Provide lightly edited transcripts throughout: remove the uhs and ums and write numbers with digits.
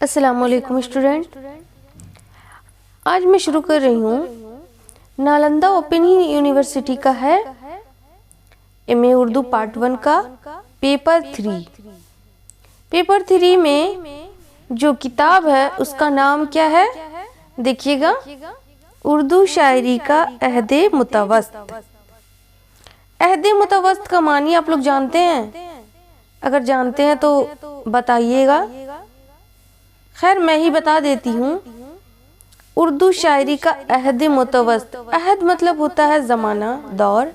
السلام علیکم اسٹوڈنٹ، آج میں شروع کر رہی ہوں نالندہ اوپن یونیورسٹی کا ہے ایم اے اردو پارٹ 1 کا پیپر 3 میں جو کتاب ہے اس کا نام کیا ہے؟ دیکھیے گا، اردو شاعری کا عہد متوسط۔ عہد متوسط کا معنی آپ لوگ جانتے ہیں؟ اگر جانتے ہیں تو بتائیے گا۔ خیر میں ہی بتا دیتی ہوں، اردو شاعری کا عہد متوسط، عہد مطلب ہوتا ہے زمانہ، دور،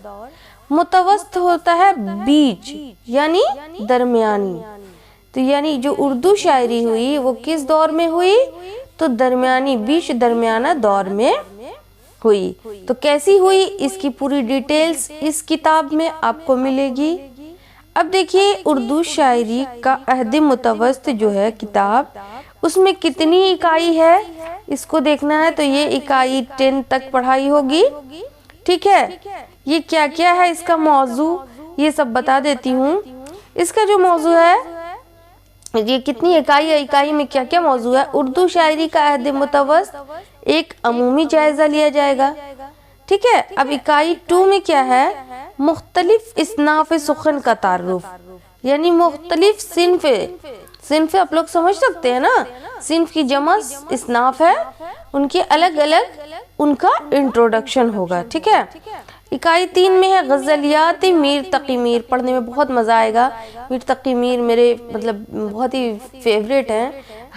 متوسط ہوتا ہے بیچ یعنی درمیانی۔ تو یعنی جو اردو شاعری ہوئی وہ کس دور میں ہوئی؟ تو درمیانی، بیچ درمیانہ دور میں ہوئی۔ تو کیسی ہوئی اس کی پوری ڈیٹیلز اس کتاب میں آپ کو ملے گی۔ اب دیکھیے اردو شاعری کا عہد متوسط جو ہے کتاب، اس میں کتنی اکائی ہے اس کو دیکھنا ہے۔ تو یہ اکائی 10 تک پڑھائی ہوگی، ٹھیک ہے۔ یہ کیا کیا ہے، اس کا موضوع یہ سب بتا دیتی ہوں۔ اس کا جو موضوع ہے، یہ کتنی اکائی ہے، اکائی میں کیا کیا موضوع ہے۔ اردو شاعری کا عہد متوسط ایک عمومی جائزہ لیا جائے گا، ٹھیک ہے۔ اب اکائی 2 میں کیا ہے، مختلف اصناف سخن کا تعارف، یعنی مختلف صنف آپ لوگ سمجھ سکتے ہیں نا، صنف کی جمع اصناف ہے، ان کے الگ الگ ان کا انٹروڈکشن ہوگا، ٹھیک ہے۔ اکائی 3 میں ہے غزلیات میر تقی میر، پڑھنے میں بہت مزہ آئے گا۔ میر تقی میر میرے بہت ہی فیوریٹ ہیں،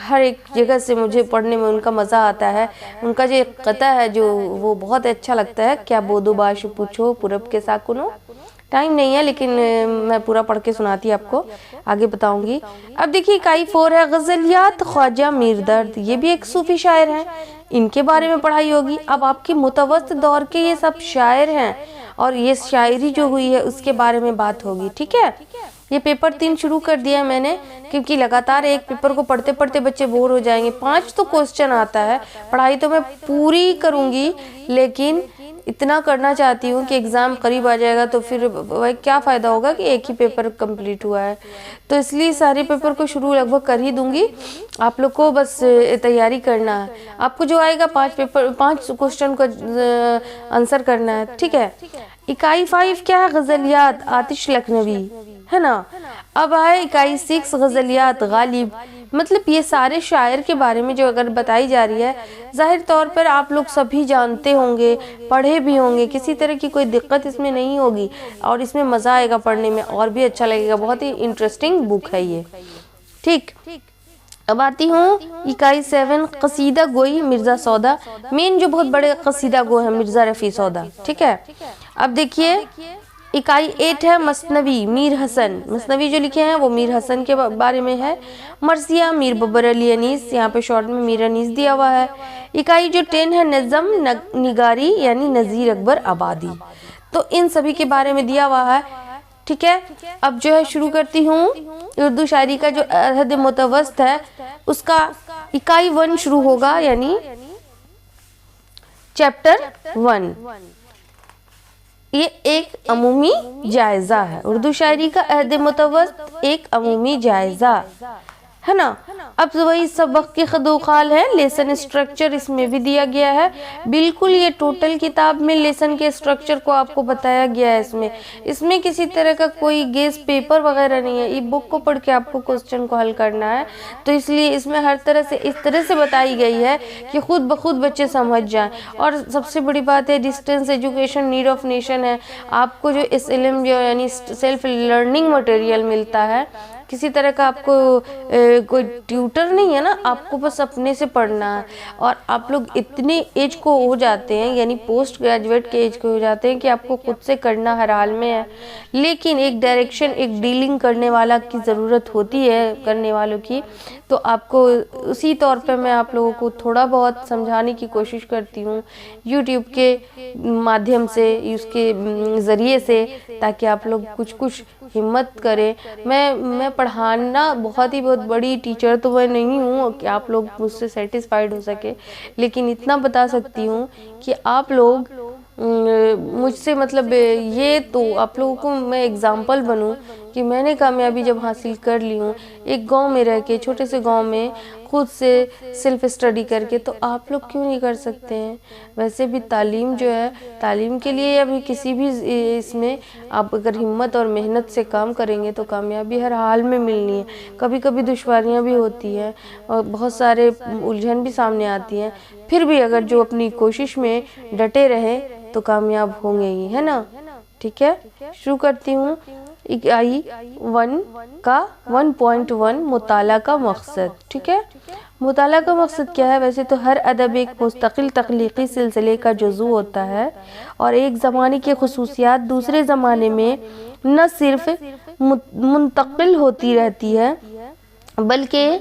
ہر ایک جگہ سے مجھے پڑھنے میں ان کا مزہ آتا ہے۔ ان کا جو ایک قطعہ ہے جو وہ بہت اچھا لگتا ہے، کیا بودو باش پوچھو پورب کے ساکنو۔ ٹائم نہیں ہے لیکن میں پورا پڑھ کے سناتی آپ کو، آگے بتاؤں گی۔ اب دیکھیے اکائی 4 ہے غزلیات خواجہ میر درد، یہ بھی ایک صوفی شاعر ہیں، ان کے بارے میں پڑھائی ہوگی۔ اب آپ کے متوسط دور کے یہ سب شاعر ہیں اور یہ شاعری جو ہوئی ہے اس کے بارے میں بات ہوگی، ٹھیک ہے۔ یہ پیپر 3 شروع کر دیا میں نے، کیونکہ لگاتار ایک پیپر کو پڑھتے پڑھتے بچے بور ہو جائیں گے۔ 5 تو کوسچن آتا ہے، پڑھائی تو میں پوری کروں گی لیکن اتنا کرنا چاہتی ہوں کہ ایگزام قریب آ جائے گا تو پھر کیا فائدہ ہوگا کہ ایک ہی پیپر کمپلیٹ ہوا ہے۔ تو اس لیے سارے پیپر کو شروع لگ بھگ کر ہی دوں گی، آپ لوگ کو بس تیاری کرنا ہے۔ آپ کو جو آئے گا 5 کوسچن کا آنسر کرنا ہے، ٹھیک ہے۔ اکائی 5 کیا ہے، غزلیات آتش لکھنوی، ہے نا۔ اب آئے اکائی 6 غزلیات غالب، مطلب یہ سارے شاعر کے بارے میں جو اگر بتائی جا رہی ہے، ظاہر طور پر آپ لوگ سبھی جانتے ہوں گے، پڑھے بھی ہوں گے، کسی طرح کی کوئی دقت اس میں نہیں ہوگی اور اس میں مزہ آئے گا پڑھنے میں، اور بھی اچھا لگے گا۔ بہت ہی انٹرسٹنگ بک ہے یہ، ٹھیک۔ اب آتی ہوں اکائی 7 قصیدہ گوئی مرزا سودا، مین جو بہت بڑے قصیدہ گو ہیں مرزا رفیع سودا، ٹھیک ہے۔ اب دیکھیے اکائی 8 ہے مثنوی میر حسن، مثنوی جو لکھے ہیں وہ میر حسن کے بارے میں ہے۔ مرثیہ میر ببر علی انیس، یہاں پہ شارٹ میں میر انیس دیا ہوا ہے۔ اکائی جو 10 ہے نظم نگاری یعنی نذیر اکبر آبادی، تو ان سبھی کے بارے میں دیا ہوا ہے، ٹھیک ہے۔ اب جو ہے شروع کرتی ہوں، اردو شاعری کا جو عہد متوسط ہے اس کا اکائی 1 شروع ہوگا، یعنی چیپٹر 1۔ یہ ایک عمومی جائزہ ہے، اردو شاعری کا عہد متوسط ایک عمومی جائزہ ہے نا۔ اب وہی سبق کے خد و خال ہے، لیسن اسٹرکچر اس میں بھی دیا گیا ہے، بالکل یہ ٹوٹل کتاب میں لیسن کے اسٹرکچر کو آپ کو بتایا گیا ہے۔ اس میں کسی طرح کا کوئی گیس پیپر وغیرہ نہیں ہے، یہ بک کو پڑھ کے آپ کو کوسچن کو حل کرنا ہے، تو اس لیے اس میں ہر طرح سے اس طرح سے بتائی گئی ہے کہ خود بخود بچے سمجھ جائیں۔ اور سب سے بڑی بات ہے distance education need of nation ہے، آپ کو جو اس علم جو یعنی سیلف لرننگ مٹیریل ملتا ہے، کسی طرح کا آپ کو کوئی ٹیوٹر نہیں ہے نا، آپ کو بس اپنے سے پڑھنا ہے۔ اور آپ لوگ اتنے ایج کو ہو جاتے ہیں، یعنی پوسٹ گریجویٹ کے ایج کو ہو جاتے ہیں کہ آپ کو خود سے کرنا ہر حال میں ہے، لیکن ایک ڈائریکشن ایک ڈیلنگ کرنے والا کی ضرورت ہوتی ہے کرنے والوں کی، تو آپ کو اسی طور پہ میں آپ لوگوں کو تھوڑا بہت سمجھانے کی کوشش کرتی ہوں یوٹیوب کے مادھیم سے، اس کے ذریعے سے، تاکہ آپ لوگ کچھ ہمت کریں۔ میں پڑھانا بہت بڑی ٹیچر تو میں نہیں ہوں کہ آپ لوگ مجھ سے سیٹسفائیڈ ہو سکے، لیکن اتنا بتا سکتی ہوں کہ آپ لوگ مجھ سے یہ تو آپ لوگوں کو میں اگزامپل بنوں کہ میں نے کامیابی جب حاصل کر لی ہوں ایک گاؤں میں رہ کے، چھوٹے سے گاؤں میں خود سے سیلف اسٹڈی کر کے، تو آپ لوگ کیوں نہیں کر سکتے ہیں؟ ویسے بھی تعلیم جو ہے، تعلیم کے لیے ابھی کسی بھی اس میں آپ اگر ہمت اور محنت سے کام کریں گے تو کامیابی ہر حال میں ملنی ہے۔ کبھی کبھی دشواریاں بھی ہوتی ہیں اور بہت سارے الجھن بھی سامنے آتی ہیں، پھر بھی اگر جو اپنی کوشش میں ڈٹے رہے تو کامیاب ہوں گے ہی، ہے نا؟ ٹھیک ہے، شروع کرتی ہوں۔ اکائی 1 کا 1.1 مطالعہ کا مقصد۔ ٹھیک ہے، مطالعہ کا مقصد کیا ہے؟ ویسے تو ہر ادب ایک مستقل تخلیقی سلسلے کا جزو ہوتا ہے، اور ایک زمانے کی خصوصیات دوسرے زمانے میں نہ صرف منتقل ہوتی رہتی ہے بلکہ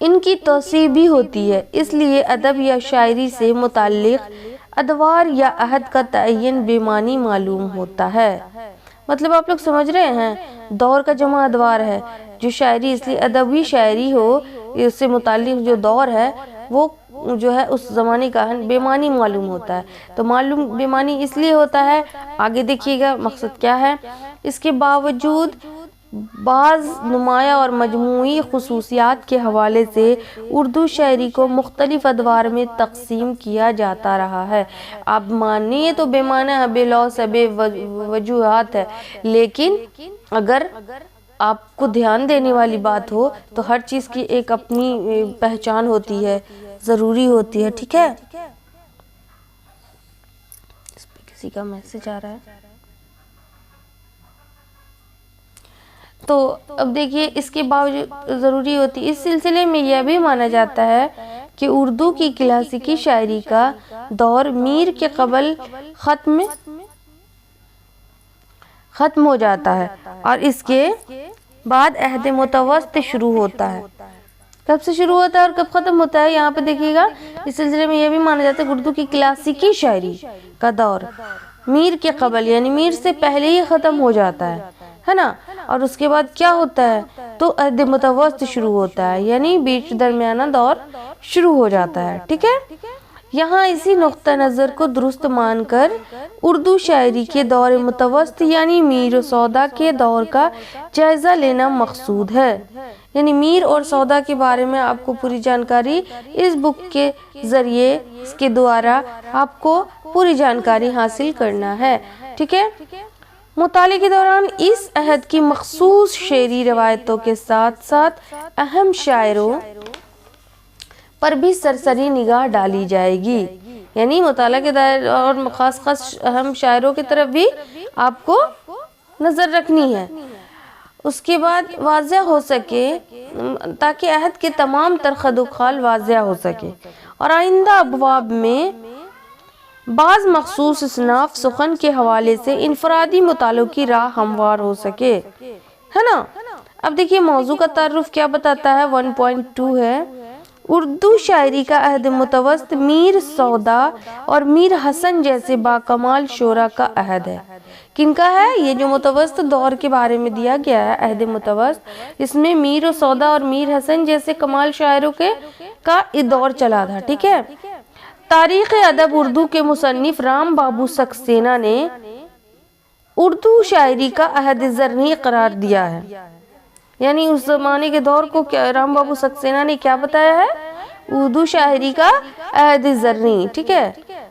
ان کی توسیع بھی ہوتی ہے۔ اس لیے ادب یا شاعری سے متعلق ادوار یا عہد کا تعین بے معنی معلوم ہوتا ہے۔ مطلب آپ لوگ سمجھ رہے ہیں، دور کا جمع ادوار ہے جو شاعری، اس لیے ادبی شاعری ہو، اس سے متعلق جو دور ہے وہ جو ہے اس زمانے کا بے معنی معلوم ہوتا ہے۔ تو معلوم بے معنی اس لیے ہوتا ہے، آگے دیکھیے گا مقصد کیا ہے۔ اس کے باوجود بعض نمایاں اور مجموعی خصوصیات کے حوالے سے اردو شاعری کو مختلف ادوار میں تقسیم کیا جاتا رہا ہے۔ آپ مانیے تو بے معنی ہے، بے لوث ہے، بے وجوہات ہے، لیکن اگر آپ کو دھیان دینے والی بات ہو تو ہر چیز کی ایک اپنی پہچان ہوتی ہے، ضروری ہوتی ہے۔ ٹھیک ہے، اس پہ کسی کا میسج آ رہا ہے تو اب دیکھیے، اس کے باوجود ضروری ہوتی، اس سلسلے میں یہ بھی مانا جاتا ہے کہ اردو کی کلاسیکی شاعری کا دور میر کے قبل ختم ہو جاتا ہے اور اس کے بعد عہد متوسط شروع ہوتا ہے۔ کب سے شروع ہوتا ہے اور کب ختم ہوتا ہے؟ یہاں پہ دیکھیے گا، اس سلسلے میں یہ بھی مانا جاتا ہے کہ اردو کی کلاسیکی شاعری کا دور میر کے قبل یعنی میر سے پہلے ہی ختم ہو جاتا ہے نا، اور اس کے بعد کیا ہوتا ہے تو عہد متوسط شروع ہوتا ہے، یعنی بیچ درمیانہ دور شروع ہو جاتا ہے۔ ٹھیک ہے، یہاں اسی نقطہ نظر کو درست مان کر اردو شاعری کے دور متوسط یعنی میر و سودا کے دور کا جائزہ لینا مقصود ہے۔ یعنی میر اور سودا کے بارے میں آپ کو پوری جانکاری اس بک کے ذریعے، اس کے دوارا آپ کو پوری جانکاری حاصل کرنا ہے۔ ٹھیک ہے، مطالعے کے دوران اس عہد کی مخصوص شعری روایتوں کے ساتھ ساتھ اہم شاعروں پر بھی سرسری نگاہ ڈالی جائے گی۔ یعنی مطالعہ کے دائرے اور خاص اہم شاعروں کی طرف بھی آپ کو نظر رکھنی ہے۔ اس کے بعد واضح ہو سکے تاکہ عہد کے تمام تر خد و خال واضح ہو سکے اور آئندہ ابواب میں بعض مخصوص اصناف سخن کے حوالے سے انفرادی مطالعوں کی راہ ہموار ہو سکے، ہے نا۔ اب دیکھیے موضوع کا تعارف کیا بتاتا ہے، 1.2 ہے، اردو شاعری کا عہد متوسط میر سودا اور میر حسن جیسے باکمال شعراء کا عہد ہے۔ کن کا ہے؟ یہ جو متوسط دور کے بارے میں دیا گیا ہے عہد متوسط، اس میں میر و سودا اور میر حسن جیسے کمال شاعروں کا دور چلا تھا۔ ٹھیک ہے، تاریخ ادب اردو کے مصنف رام بابو سکسینہ نے اردو شاعری کا عہد زرعی قرار دیا ہے۔ یعنی اس زمانے کے دور کو رام بابو سکسینہ نے کیا بتایا ہے؟ اردو شاعری کا عہد زرعی۔ ٹھیک ہے،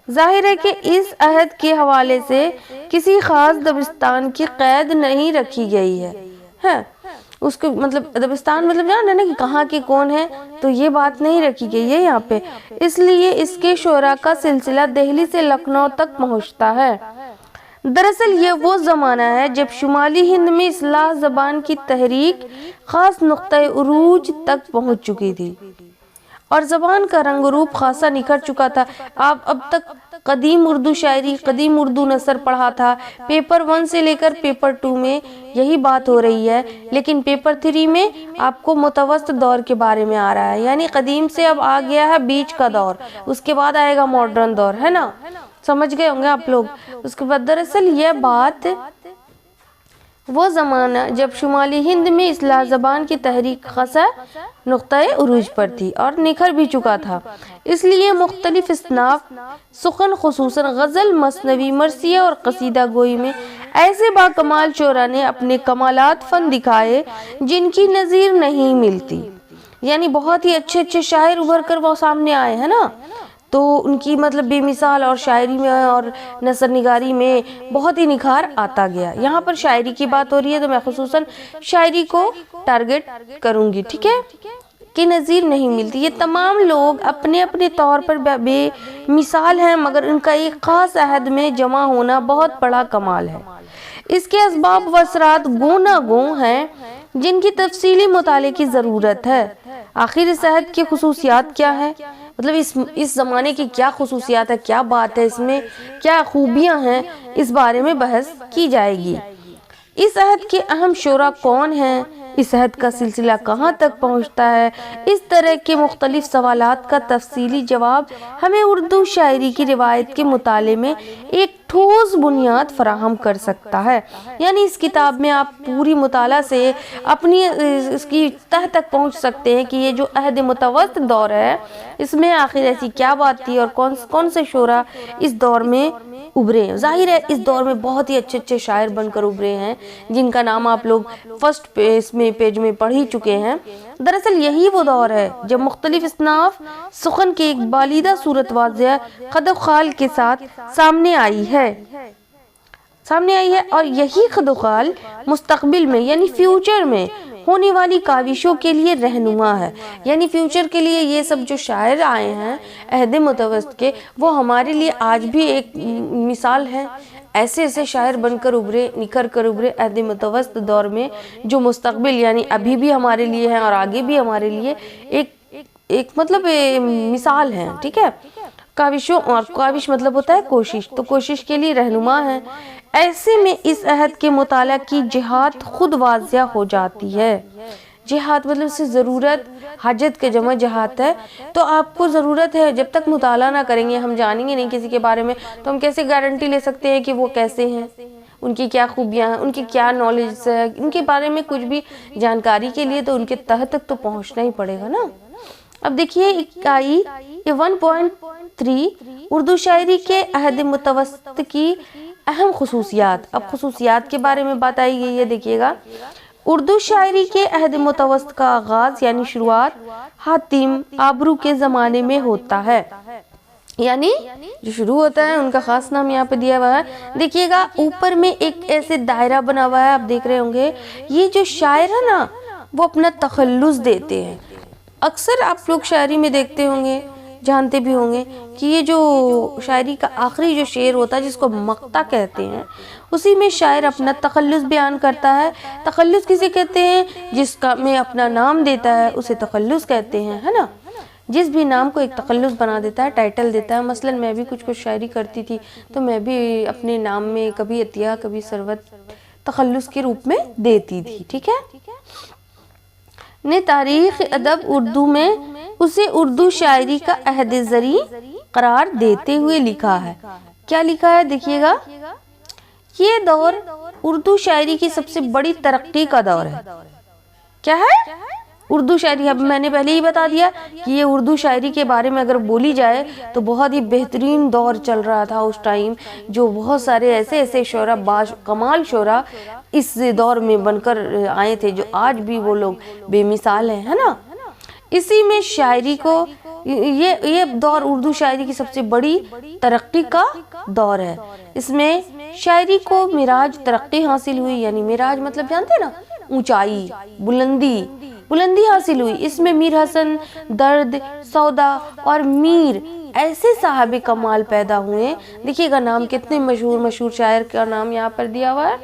ظاہر ہے کہ اس عہد کے حوالے سے کسی خاص دبستان کی قید نہیں رکھی گئی ہے۔ اس کو مطلب دبستان مطلب جانا نا کہ کہاں کے کون ہے، تو یہ بات نہیں رکھی گئی ہے یہاں پہ، اس لیے اس کے شعراء کا سلسلہ دہلی سے لکھنؤ تک پہنچتا ہے۔ دراصل یہ وہ زمانہ ہے جب شمالی ہند میں اصلاح زبان کی تحریک خاص نقطۂ عروج تک پہنچ چکی تھی اور زبان کا رنگ روپ خاصا نکھر چکا تھا۔ آپ اب تک قدیم اردو شاعری، قدیم اردو نثر پڑھا تھا، پیپر 1 سے لے کر پیپر 2 میں یہی بات ہو رہی ہے، لیکن پیپر 3 میں آپ کو متوسط دور کے بارے میں آ رہا ہے، یعنی قدیم سے اب آ گیا ہے بیچ کا دور، اس کے بعد آئے گا ماڈرن دور، ہے نا، سمجھ گئے ہوں گے آپ لوگ۔ اس کے بعد دراصل یہ بات وہ زمانہ جب شمالی ہند میں اصلاح زبان کی تحریک خاصا نقطۂ عروج پر تھی اور نکھر بھی چکا تھا، اس لیے مختلف اصناف سخن خصوصاً غزل، مثنوی، مرثیہ اور قصیدہ گوئی میں ایسے باکمال شعراء نے اپنے کمالات فن دکھائے جن کی نظیر نہیں ملتی. یعنی بہت ہی اچھے اچھے شاعر ابھر کر وہ سامنے آئے ہیں نا، تو ان کی مطلب بے مثال اور شاعری میں اور نثر نگاری میں بہت ہی نکھار آتا گیا. یہاں پر شاعری کی بات ہو رہی ہے تو میں خصوصاً شاعری کو ٹارگٹ کروں گی، ٹھیک ہے، کہ نظیر نہیں ملتی. یہ تمام لوگ اپنے اپنے طور پر بے مثال ہیں، مگر ان کا ایک خاص عہد میں جمع ہونا بہت بڑا کمال ہے. اس کے اسباب و اثرات گوناگون ہیں جن کی تفصیلی مطالعے کی ضرورت ہے. آخر اس عہد کی خصوصیات کیا ہے، مطلب اس زمانے کی کیا خصوصیات ہے، کیا بات ہے اس میں، کیا خوبیاں ہیں، اس بارے میں بحث کی جائے گی. اس عہد کے اہم شعراء کون ہیں، اس عہد کا سلسلہ کہاں تک پہنچتا ہے، اس طرح کے مختلف سوالات کا تفصیلی جواب ہمیں اردو شاعری کی روایت کے مطالعے میں ایک ٹھوس بنیاد فراہم کر سکتا ہے. یعنی اس کتاب میں آپ پوری مطالعہ سے اپنی اس کی تہ تک پہنچ سکتے ہیں کہ یہ جو عہد متوسط دور ہے اس میں آخر ایسی کیا بات تھی اور کون سے شعراء اس دور میں ابھرے ہیں. ظاہر ہے اس دور میں بہت ہی اچھے اچھے شاعر بن کر ابھرے ہیں جن کا نام آپ لوگ فرسٹ پیج میں پڑھ ہی چکے ہیں. دراصل یہی وہ دور ہے جب مختلف اصناف سخن کی ایک بالیدہ صورت واضح خد و خال کے ساتھ سامنے آئی ہے اور یہی خد و خال مستقبل میں یعنی فیوچر میں ہونے والی کاوشوں کے لیے رہنما ہے. یعنی فیوچر کے لیے یہ سب جو شاعر آئے ہیں عہد متوسط کے، وہ ہمارے لیے آج بھی ایک مثال ہے. ایسے ایسے شاعر بن کر ابھرے، نکھر کر ابھرے عہد متوسط دور میں، جو مستقبل یعنی ابھی بھی ہمارے لیے ہیں اور آگے بھی ہمارے لیے ایک مطلب مثال ہے. ٹھیک ہے، کاوشوں، اور کاوش مطلب ہوتا ہے کوشش، تو کوشش کے لیے رہنما ہے. ایسے میں اس عہد کے مطالعہ کی جہات خود واضح ہو جاتی ہے. جہات مطلب سے ضرورت، حاجت کے جمع جہات ہے. تو آپ کو ضرورت ہے، جب تک مطالعہ نہ کریں گے، ہم جانیں گے نہیں کسی کے بارے میں، تو ہم کیسے گارنٹی لے سکتے ہیں کہ وہ کیسے ہیں، ان کی کیا خوبیاں ہیں، ان کی کیا نالج ہے، ان کے بارے میں کچھ بھی جانکاری کے لیے تو ان کے تہ تک تو پہنچنا ہی پڑے گا نا. اب دیکھیے اکائی 1.3 اردو شاعری کے عہد متوسط کی اہم خصوصیات. اب خصوصیات کے بارے میں بات آئی گئی ہے. دیکھیے گا، اردو شاعری کے عہد متوسط کا آغاز یعنی شروعات حاتم آبرو کے زمانے میں ہوتا ہے. یعنی جو شروع ہوتا ہے ان کا خاص نام یہاں پہ دیا ہوا ہے. دیکھیے گا اوپر میں ایک ایسے دائرہ بنا ہوا ہے، آپ دیکھ رہے ہوں گے. یہ جو شاعر ہے نا وہ اپنا تخلص دیتے ہیں. اکثر آپ لوگ شاعری میں دیکھتے ہوں گے، جانتے بھی ہوں گے کہ یہ جو شاعری کا آخری جو شعر ہوتا ہے جس کو مقطع کہتے ہیں، اسی میں شاعر اپنا تخلص بیان کرتا ہے. تخلص کسے کہتے ہیں؟ جس کا میں اپنا نام دیتا ہے اسے تخلص کہتے ہیں، ہے نا. جس بھی نام کو ایک تخلص بنا دیتا ہے، ٹائٹل دیتا ہے. مثلا میں بھی کچھ شاعری کرتی تھی تو میں بھی اپنے نام میں کبھی عطیہ کبھی ثروت تخلص کے روپ میں دیتی تھی. ٹھیک ہے، نے تاریخ ادب اردو میں اسے اردو شاعری کا عہد زریں قرار دیتے ہوئے لکھا ہے. کیا لکھا ہے؟ دیکھیے گا، یہ دور اردو شاعری کی سب سے بڑی ترقی کا دور ہے. کیا ہے؟ اردو شاعری. اب میں نے پہلے ہی بتا دیا کہ یہ اردو شاعری کے بارے میں اگر بولی جائے تو بہت ہی بہترین دور چل رہا تھا اس ٹائم، جو بہت سارے ایسے شعراء، کمال شعراء اس دور میں بن کر آئے تھے جو آج بھی وہ لوگ بے مثال ہیں، ہے نا. اسی میں شاعری کو یہ دور اردو شاعری کی سب سے بڑی ترقی کا دور ہے. اس میں شاعری کو معراج ترقی حاصل ہوئی. یعنی معراج مطلب جانتے ہیں نا، اونچائی، بلندی حاصل ہوئی. اس میں میر حسن، درد، سودا اور میر ایسے صاحب کمال پیدا ہوئے. دیکھیے گا نام کتنے مشہور شاعر کا نام یہاں پر دیا ہوا ہے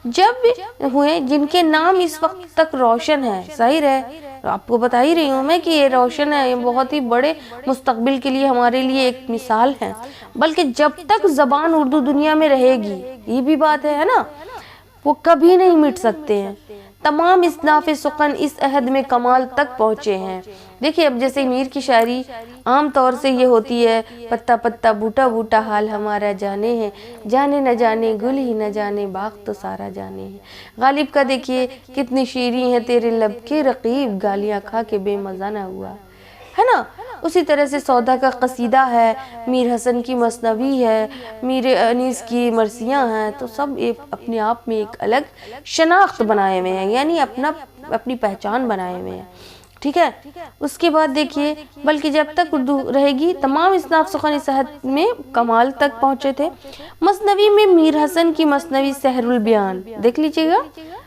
جب ہوئے، جن کے نام اس وقت تک روشن ہے. ظاہر ہے آپ کو بتا ہی رہی ہوں میں کہ یہ روشن ہے، یہ بہت ہی بڑے مستقبل کے لیے ہمارے لیے ایک مثال ہے. بلکہ جب تک زبان اردو دنیا میں رہے گی، یہ بھی بات ہے نا، وہ کبھی نہیں مٹ سکتے ہیں. تمام اصناف سخن اس عہد میں کمال تک پہنچے ہیں۔ دیکھیے اب جیسے میر کی شاعری عام طور سے یہ ہوتی ہے، پتا پتا بوٹا بوٹا حال ہمارا جانے ہے، جانے نہ جانے گل ہی نہ جانے باغ تو سارا جانے ہے۔ غالب کا دیکھیے کتنی شیریں ہیں تیرے لب کے رقیب، گالیاں کھا کے بے مزہ نہ ہوا، ہے نا۔ اسی طرح سے سودا کا قصیدہ ہے، میر حسن کی مثنوی ہے، میر انیس کی مرثیاں ہیں، تو سب اپنے آپ میں ایک الگ شناخت بنائے ہوئے ہیں، یعنی اپنی پہچان بنائے ہوئے ہیں، ٹھیک ہے۔ اس کے بعد دیکھیے بلکہ جب تک اردو رہے گی تمام اصناف سخن اس عہد میں کمال تک پہنچے تھے۔ مثنوی میں میر حسن کی مثنوی سحر البیان دیکھ لیجئے گا،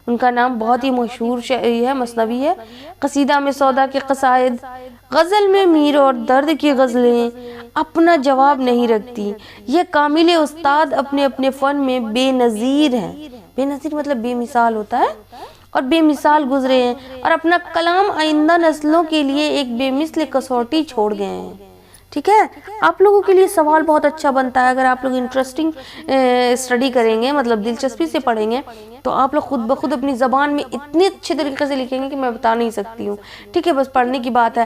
ان کا نام بہت ہی مشہور شاعری ہے، مثنوی ہے۔ قصیدہ میں سودا کے قصائد، غزل میں میر اور درد کی غزلیں اپنا جواب نہیں رکھتی۔ یہ کامل استاد اپنے فن میں بے نظیر ہیں، بے نظیر مطلب بے مثال ہوتا ہے، اور بے مثال گزرے ہیں، اور اپنا کلام آئندہ نسلوں کے لیے ایک بے مثل کسوٹی چھوڑ گئے ہیں، ٹھیک ہے۔ آپ لوگوں کے لیے سوال بہت اچھا بنتا ہے، اگر آپ لوگ انٹرسٹنگ اسٹڈی کریں گے، مطلب دلچسپی سے پڑھیں گے، تو آپ لوگ خود بخود اپنی زبان میں اتنے اچھے طریقے سے لکھیں گے کہ میں بتا نہیں سکتی ہوں، ٹھیک ہے۔ بس پڑھنے کی بات ہے۔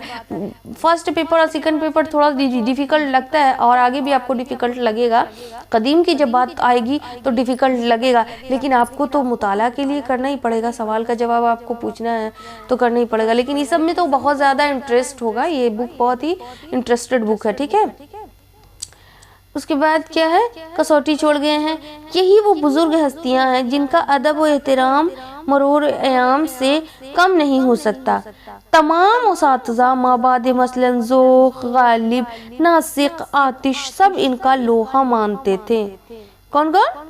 فرسٹ پیپر اور سیکنڈ پیپر تھوڑا ڈیفیکلٹ لگتا ہے، اور آگے بھی آپ کو ڈیفیکلٹ لگے گا، قدیم کی جب بات آئے گی تو ڈیفیکلٹ لگے گا، لیکن آپ کو تو مطالعہ کے لیے کرنا ہی پڑے گا، سوال کا جواب آپ کو پوچھنا ہے تو کرنا ہی پڑے گا، لیکن اس سب میں تو بہت زیادہ انٹرسٹ ہوگا، یہ بک بہت ہی انٹرسٹڈ بک ہے، ٹھیک ہے۔ اس کے بعد کیا ہے، کسوٹی چھوڑ گئے ہیں۔ یہی وہ بزرگ ہستیاں ہیں جن کا ادب و احترام مرور ایام سے کم نہیں ہو سکتا۔ تمام اساتذہ مابعد مثلاً ذوق، غالب، ناسق، آتش سب ان کا لوہا مانتے تھے۔ کون کون؟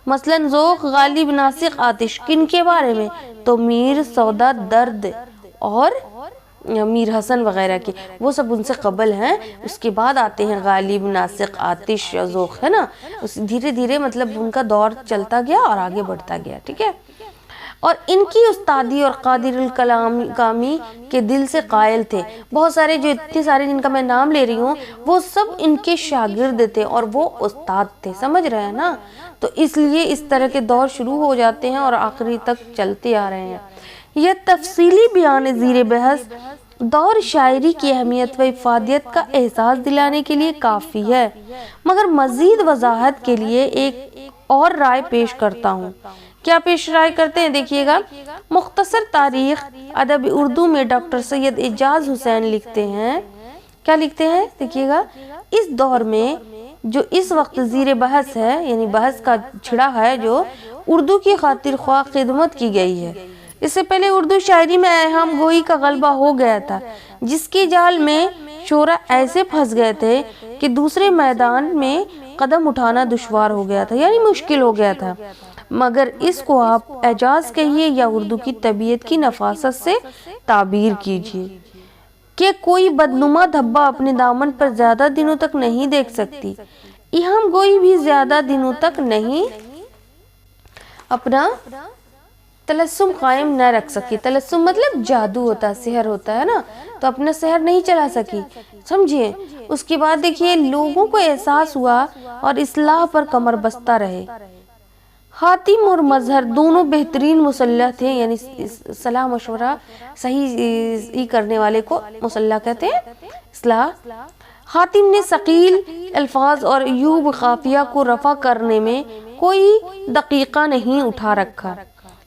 مثلاً ذوق، غالب، ناسق، آتش، کن کے بارے میں؟ تو میر، سودا، درد اور میر حسن وغیرہ کے، وہ سب ان سے قبل ہیں۔ اس کے بعد آتے ہیں غالب، ناسق، آتش، ذوق، ہے نا۔ دھیرے دھیرے مطلب ان کا دور چلتا گیا اور آگے بڑھتا گیا، ٹھیک ہے۔ اور ان کی استادی اور قادر الکلامی کے دل سے قائل تھے۔ بہت سارے جو اتنے سارے جن کا میں نام لے رہی ہوں وہ سب ان کے شاگرد تھے اور وہ استاد تھے، سمجھ رہے ہیں نا۔ تو اس لیے اس طرح کے دور شروع ہو جاتے ہیں اور آخری تک چلتے آ رہے ہیں۔ یہ تفصیلی بیان زیر بحث دور شاعری کی اہمیت و افادیت کا احساس دلانے کے لیے کافی ہے، مگر مزید وضاحت کے لیے ایک اور رائے پیش کرتا ہوں۔ کیا پیش رائے کرتے ہیں؟ دیکھیے گا، مختصر تاریخ ادب اردو میں ڈاکٹر سید اعجاز حسین لکھتے ہیں، کیا لکھتے ہیں؟ دیکھیے گا، اس دور میں جو اس وقت زیر بحث ہے، یعنی بحث کا چھڑا ہے، جو اردو کی خاطر خواہ خدمت کی گئی ہے۔ اس سے پہلے اردو شاعری میں ایہام گوئی کا غلبہ ہو گیا تھا، جس کی جال میں شعراء ایسے پھنس گئے تھے کہ دوسرے میدان میں قدم اٹھانا دشوار ہو گیا تھا، یعنی مشکل ہو گیا تھا۔ مگر اس کو آپ اعجاز کہیے یا اردو کی طبیعت کی نفاست سے تعبیر کیجیے کہ کوئی بدنما دھبا اپنے دامن پر زیادہ دنوں تک نہیں دیکھ سکتی، ایہام گوئی بھی زیادہ دنوں تک نہیں اپنا تلسم قائم نہ رکھ سکی۔ تلسم مطلب جادو ہوتا ہے، سحر ہوتا ہے نا، تو اپنا سحر نہیں چلا سکی، سمجھیے۔ اس کے بعد دیکھیے، لوگوں کو احساس ہوا اور اصلاح پر کمر بستہ رہے۔ حاتم اور مظہر دونوں بہترین مسلح تھے، یعنی صلاح مشورہ صحیح کرنے والے کو مسلح کہتے ہیں، اصلاح۔ حاتم نے ثقیل الفاظ اور ایوب قافیہ کو رفع کرنے میں کوئی دقیقہ نہیں اٹھا رکھا۔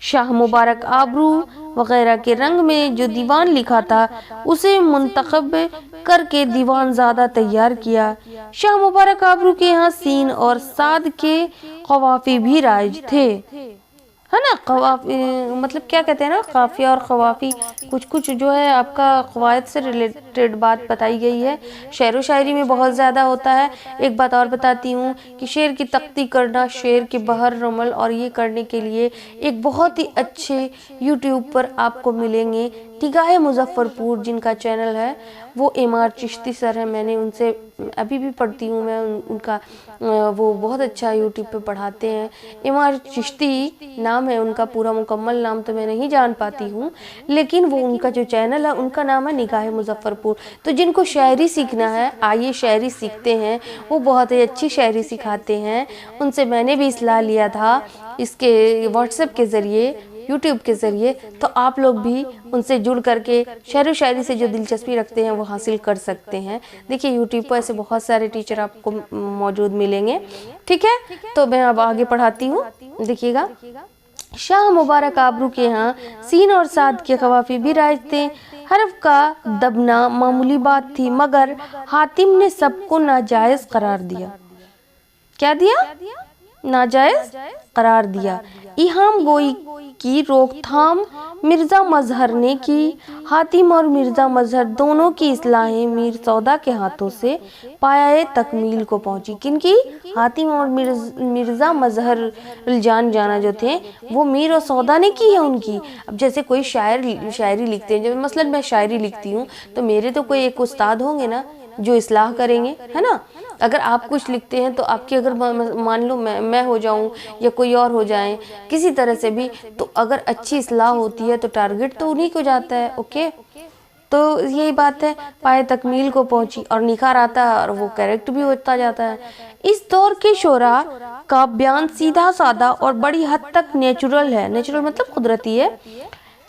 شاہ مبارک آبرو وغیرہ کے رنگ میں جو دیوان لکھا تھا اسے منتخب کر کے دیوان زادہ تیار کیا۔ شاہ مبارک آبرو کے یہاں سین اور صاد کے قوافی بھی رائج تھے، ہے نا۔ قوافی مطلب کیا کہتے ہیں نا، قافیہ اور قوافی، کچھ جو ہے آپ کا قواعد سے ریلیٹڈ بات بتائی گئی ہے۔ شعر و شاعری میں بہت زیادہ ہوتا ہے۔ ایک بات اور بتاتی ہوں کہ شعر کی تختی کرنا، شعر کے بحر رمل، اور یہ کرنے کے لیے ایک بہت ہی اچھے یوٹیوب پر آپ کو ملیں گے، نگاہ مظفر پور جن کا چینل ہے، وہ امار چشتی سر ہے، میں نے ان سے ابھی بھی پڑھتی ہوں، میں ان کا وہ بہت اچھا یوٹیوب پہ پڑھاتے ہیں۔ امار چشتی نام ہے ان کا، پورا مکمل نام تو میں نہیں جان پاتی ہوں، لیکن وہ ان کا جو چینل ہے ان کا نام ہے نگاہ مظفر پور۔ تو جن کو شاعری سیکھنا ہے آئیے شاعری سیکھتے ہیں، وہ بہت ہی اچھی شاعری سکھاتے ہیں۔ ان سے میں نے بھی اصلاح لیا تھا اس کے واٹس ایپ کے ذریعے، یوٹیوب کے ذریعے، تو آپ لوگ بھی ان سے جڑ کر کے شعر و شاعری سے جو دلچسپی رکھتے ہیں وہ حاصل کر سکتے ہیں۔ دیکھیے یوٹیوب پر ایسے بہت سارے ٹیچر آپ کو موجود ملیں گے، ٹھیک ہے؟ تو میں اب آگے پڑھاتی ہوں، دیکھیے گا۔ شاہ مبارک آبرو کے ہاں سین اور صاد کے قوافی بھی رائج تھے۔ حرف کا دبنا معمولی بات تھی، مگر حاتم نے سب کو ناجائز قرار دیا۔ کیا دیا؟ ناجائز قرار دیا۔ ایہام گوئی کی روک تھام مرزا مظہر نے کی۔ حاتم اور مرزا مظہر دونوں کی اصلاحیں میر سودا کے ہاتھوں سے پایۂ تکمیل کو پہنچی۔ کن کی؟ حاتم اور مرزا مظہر الجان جانا جو تھے وہ میر و سودا نے کی ہے ان کی۔ اب جیسے کوئی شاعری لکھتے ہیں، جب مثلا میں شاعری لکھتی ہوں تو میرے تو کوئی ایک استاد ہوں گے نا جو اصلاح کریں گے، ہے نا؟ اگر آپ کچھ لکھتے ہیں تو آپ کی اگر مان لو میں ہو جاؤں یا کوئی اور ہو جائیں کسی طرح سے بھی، تو اگر اچھی اصلاح ہوتی ہے تو ٹارگٹ تو انہی کو جاتا ہے، اوکے؟ تو یہی بات ہے، پائے تکمیل کو پہنچی اور نکھار آتا ہے اور وہ کریکٹ بھی ہوتا جاتا ہے۔ اس دور کے شعراء کا بیان سیدھا سادہ اور بڑی حد تک نیچرل ہے۔ نیچرل مطلب قدرتی ہے،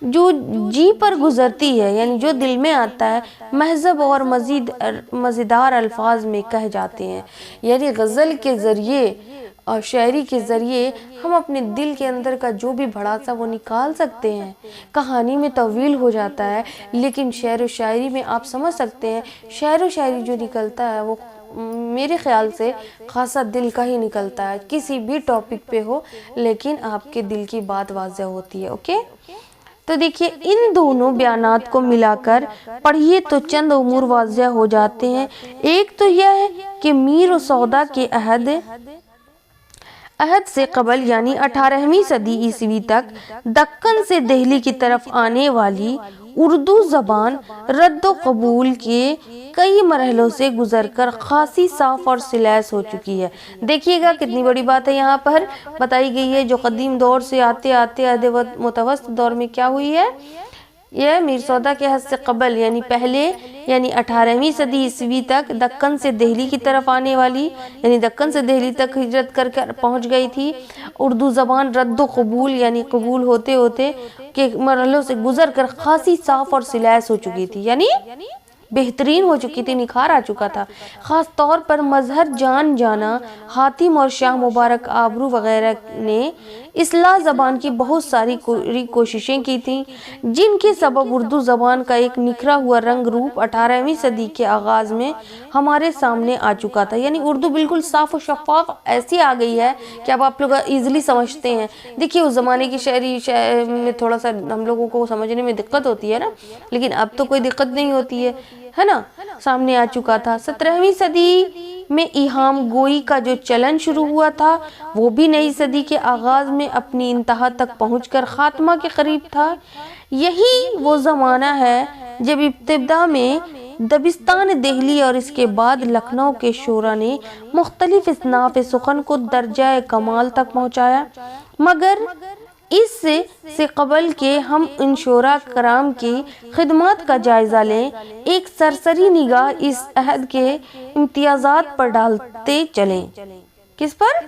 جو جی پر گزرتی ہے، یعنی جو دل میں آتا ہے، مہذب اور مزیدار الفاظ میں کہہ جاتے ہیں۔ یعنی غزل کے ذریعے اور شاعری کے ذریعے ہم اپنے دل کے اندر کا جو بھی بھڑاسا وہ نکال سکتے ہیں۔ کہانی میں طویل ہو جاتا ہے، لیکن شعر و شاعری میں آپ سمجھ سکتے ہیں، شعر و شاعری جو نکلتا ہے وہ میرے خیال سے خاصا دل کا ہی نکلتا ہے، کسی بھی ٹاپک پہ ہو لیکن آپ کے دل کی بات واضح ہوتی ہے، اوکے؟ تو دیکھیے ان دونوں بیانات کو ملا کر پڑھیے تو چند امور واضح ہو جاتے ہیں۔ ایک تو یہ ہے کہ میر و سودا کے عہد سے قبل یعنی 18ویں صدی عیسوی تک دکن سے دہلی کی طرف آنے والی اردو زبان رد و قبول کے کئی مرحلوں سے گزر کر خاصی صاف اور سلیس ہو چکی ہے۔ دیکھیے گا کتنی بڑی بات ہے یہاں پر بتائی گئی ہے، جو قدیم دور سے آتے آتے عہد متوسط دور میں کیا ہوئی ہے، یہ میر سودا کے عہد سے قبل یعنی پہلے یعنی 18ویں صدی عیسوی تک دکن سے دہلی کی طرف آنے والی یعنی دکن سے دہلی تک ہجرت کر کر پہنچ گئی تھی اردو زبان رد و قبول یعنی قبول ہوتے ہوتے کے مرحلوں سے گزر کر خاصی صاف اور سلیس ہو چکی تھی، یعنی بہترین ہو چکی تھی، نکھار آ چکا تھا۔ خاص طور پر مظہر جان جانا حاتم اور شاہ مبارک آبرو وغیرہ نے اصلاح زبان کی بہت ساری کوششیں کی تھیں، جن کے سبب اردو زبان کا ایک نکھرا ہوا رنگ روپ 18ویں صدی کے آغاز میں ہمارے سامنے آ چکا تھا۔ یعنی اردو بالکل صاف و شفاف ایسی آ گئی ہے کہ اب آپ لوگ ایزیلی سمجھتے ہیں۔ دیکھیے اس زمانے کی شاعری میں تھوڑا سا ہم لوگوں کو سمجھنے میں دقت ہوتی ہے نا، لیکن اب تو کوئی دقت نہیں ہوتی ہے نا، سامنے آ چکا تھا۔ 17ویں صدی میں ایہام گوئی کا جو چلن شروع ہوا تھا وہ بھی نئی صدی کے آغاز میں اپنی انتہا تک پہنچ کر خاتمہ کے قریب تھا۔ یہی وہ زمانہ ہے جب ابتدا میں دبستان دہلی اور اس کے بعد لکھنؤ کے شعراء نے مختلف اصناف سخن کو درجہ کمال تک پہنچایا، مگر اس سے قبل کہ ہم ان شعراء کرام کی خدمات کا جائزہ لیں، ایک سرسری نگاہ اس عہد کے امتیازات پر ڈالتے چلیں۔ کس پر؟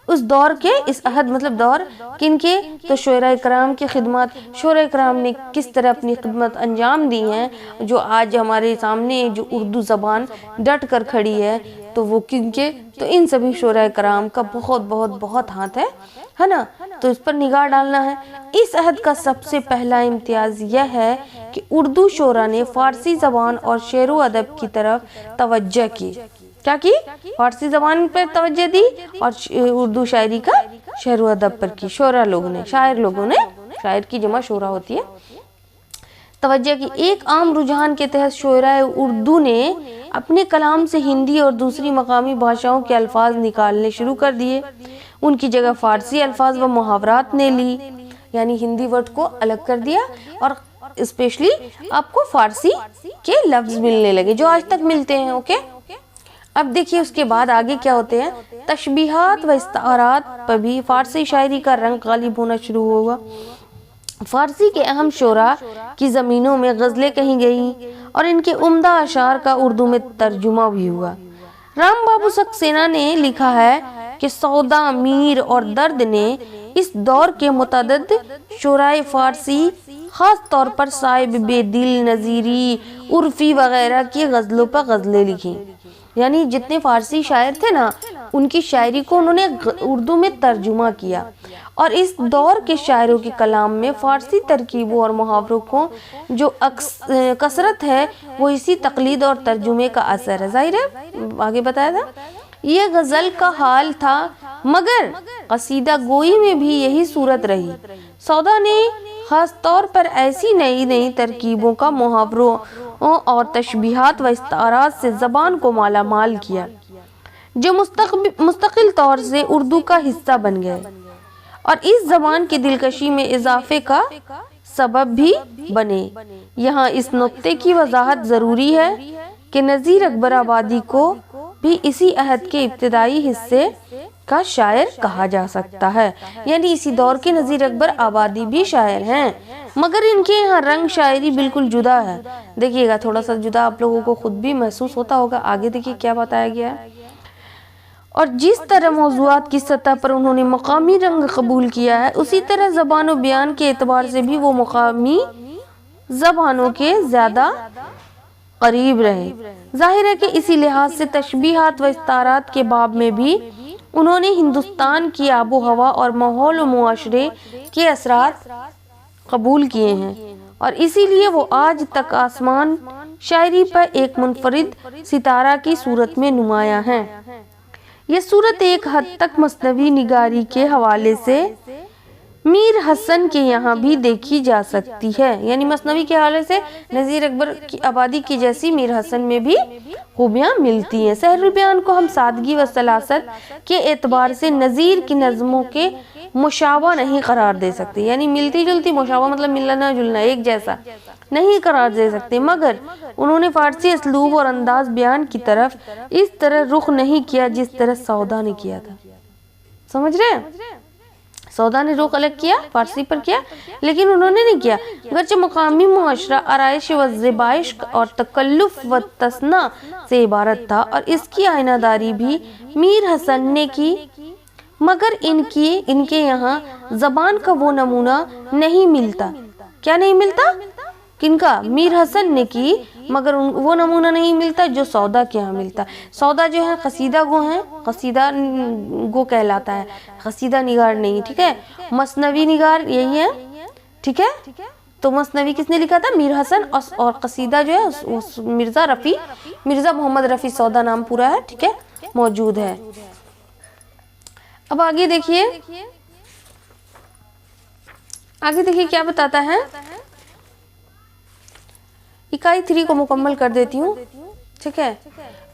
اس دور کے، اس عہد مطلب دور کن کے؟ تو شعراء کرام کی خدمات، شعراء کرام نے کس طرح اپنی خدمت انجام دی ہیں، جو آج ہمارے سامنے جو اردو زبان ڈٹ کر کھڑی ہے، تو وہ کن کے؟ تو ان سبھی شعراء کرام کا بہت بہت بہت ہاتھ ہے نا، تو اس پر نگاہ ڈالنا ہے۔ اس عہد کا سب سے پہلا امتیاز یہ ہے کہ اردو شعراء نے فارسی زبان اور شعر و ادب کی طرف توجہ کی۔ کیا کی؟ فارسی زبان پر توجہ دی اور اردو شاعری کا شعر و ادب پر کی۔ شعراء لوگوں نے، شاعر لوگوں نے، شاعر کی جمع شعراء ہوتی ہے، توجہ کی۔ ایک عام رجحان کے تحت شعراء اردو نے اپنے کلام سے ہندی اور دوسری مقامی بھاشاؤں کے الفاظ نکالنے شروع کر دیے، ان کی جگہ فارسی الفاظ و محاورات نے لی، یعنی ہندی ورڈ کو الگ کر دیا اور اسپیشلی آپ کو فارسی کے لفظ ملنے لگے جو آج تک ملتے ہیں، اوکے؟ اب دیکھیے اس کے بعد آگے کیا ہوتے ہیں، تشبیہات و استعارات پر بھی فارسی شاعری کا رنگ غالب ہونا شروع ہوا۔ فارسی کے اہم شعراء کی زمینوں میں غزلیں کہیں گئیں اور ان کے عمدہ اشعار کا اردو میں ترجمہ بھی ہوا۔ رام بابو سکسینہ نے لکھا ہے کہ سودا، میر اور درد نے اس دور کے متعدد شعرائے فارسی خاص طور پر صاحب بے دل، نظیری، عرفی وغیرہ کی غزلوں پر غزلیں لکھیں. یعنی جتنے فارسی شاعر تھے نا ان کی شاعری کو انہوں نے اردو میں ترجمہ کیا. اور اس دور کے شاعروں کے کلام میں فارسی ترکیبوں اور محاوروں کو جو کثرت ہے وہ اسی تقلید اور ترجمے کا اثر ہے. ظاہر ہے آگے بتایا تھا یہ غزل کا حال تھا، مگر قصیدہ گوئی میں بھی یہی صورت رہی. سودا نے خاص طور پر ایسی نئی ترکیبوں کا محاوروں اور تشبیہات و استعارات سے زبان کو مالا مال کیا جو مستقل طور سے اردو کا حصہ بن گئے اور اس زبان کی دلکشی میں اضافے کا سبب بھی بنے. یہاں اس نقطے کی وضاحت ضروری ہے کہ نذیر اکبر آبادی کو بھی اسی عہد کے ابتدائی حصے کا شاعر کہا جا سکتا ہے. یعنی اسی دور کے نذیر اکبر آبادی بھی شاعر ہیں، مگر ان کے یہاں رنگ شاعری بالکل جدا ہے. دیکھیے گا تھوڑا سا جدا آپ لوگوں کو خود بھی محسوس ہوتا ہوگا. آگے دیکھیے کیا بتایا گیا ہے. اور جس طرح موضوعات کی سطح پر انہوں نے مقامی رنگ قبول کیا ہے، اسی طرح زبان و بیان کے اعتبار سے بھی وہ مقامی زبانوں کے زیادہ قریب رہے. ظاہر ہے کہ اسی لحاظ سے تشبیہات و استعارات کے باب میں بھی انہوں نے ہندوستان کی آب و ہوا اور ماحول و معاشرے کے اثرات قبول کیے ہیں، اور اسی لیے وہ آج تک آسمان شاعری پر ایک منفرد ستارہ کی صورت میں نمایاں ہیں. یہ صورت ایک حد تک مثنوی نگاری کے حوالے سے میر حسن کے یہاں بھی دیکھی جا سکتی ہے. یعنی مثنوی کے حوالے سے نذیر اکبر کی آبادی کی جیسی میر حسن میں بھی خوبیاں ملتی ہیں. سحر البیان کو ہم سادگی و سلاست کے اعتبار سے نذیر کی نظموں کے مشابہ نہیں قرار دے سکتے. یعنی ملتی جلتی، مشابہ مطلب ملنا جلنا، ایک جیسا نہیں قرار دے سکتے، مگر انہوں نے فارسی اسلوب اور انداز بیان کی طرف اس طرح رخ نہیں کیا جس طرح سودا نے کیا تھا. سمجھ رہے ہیں؟ سودا نے رخ الگ کیا، فارسی پر کیا، لیکن انہوں نے نہیں کیا. گرچہ مقامی معاشرہ آرائش و زیبائش اور تکلف و تصنع سے عبارت تھا اور اس کی آئینہ داری بھی میر حسن نے کی، مگر ان کے یہاں زبان کا وہ نمونہ نہیں ملتا. کیا نہیں ملتا؟ کن کا؟ میر حسن نے کی، مگر وہ نمونہ نہیں ملتا جو سودا کے یہاں ملتا. سودا جو ہے قصیدہ گو ہیں، قصیدہ گو کہلاتا ہے، قصیدہ نگار نہیں. ٹھیک ہے، مثنوی نگار یہی ہے. ٹھیک ہے، تو مثنوی کس نے لکھا تھا؟ میر حسن. اور قصیدہ جو ہے مرزا محمد رفیع سودا نام پورا ہے. ٹھیک ہے، موجود ہے. اب آگے دیکھیے کیا بتاتا ہے. اکائی 3 کو مکمل کر دیتی ہوں. ٹھیک ہے،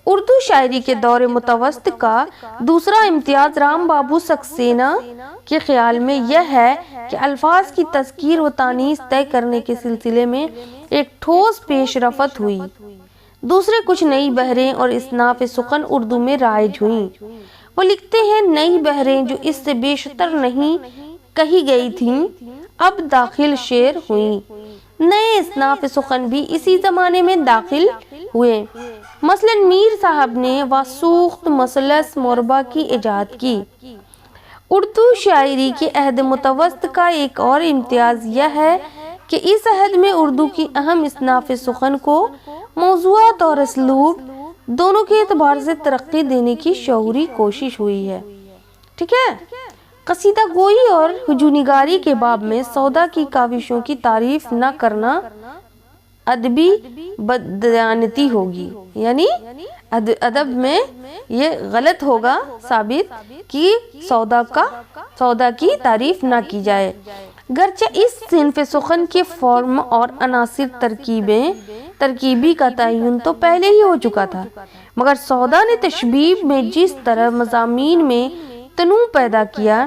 اردو شاعری کے دور متوسط کا دوسرا امتیاز رام بابو سکسینہ کے خیال میں یہ ہے کہ الفاظ کی تذکیر و تانیث طے کرنے کے سلسلے میں ایک ٹھوس پیش رفت ہوئی. دوسرے کچھ نئی بحریں اور اصناف سخن اردو میں رائج ہوئیں. وہ لکھتے ہیں نئی بحریں جو اس سے بیشتر نہیں کہی گئی تھیں اب داخل شعر ہوئیں. نئے اصناف سخن بھی اسی زمانے میں داخل ہوئے. مثلا میر صاحب نے واسوخت مثلث مربع کی ایجاد کی. اردو شاعری کے عہد متوسط کا ایک اور امتیاز یہ ہے کہ اس عہد میں اردو کی اہم اصناف سخن کو موضوعات اور اسلوب دونوں کے اعتبار سے ترقی دینے کی شعوری کوشش ہوئی ہے. ٹھیک ہے، قصیدہ گوئی اور ہجونگاری کے باب میں سودا کی کاوشوں کی تعریف نہ کرنا ادبی بددیانتی ہوگی. یعنی ادب میں یہ غلط ہوگا ثابت کہ سودا کی تعریف نہ کی جائے. گرچہ اس صنف سخن کے فارم اور عناصر ترکیبی کا تعین تو پہلے ہی ہو چکا تھا، مگر سودا نے تشبیب میں جس طرح مضامین میں تنوع پیدا کیا،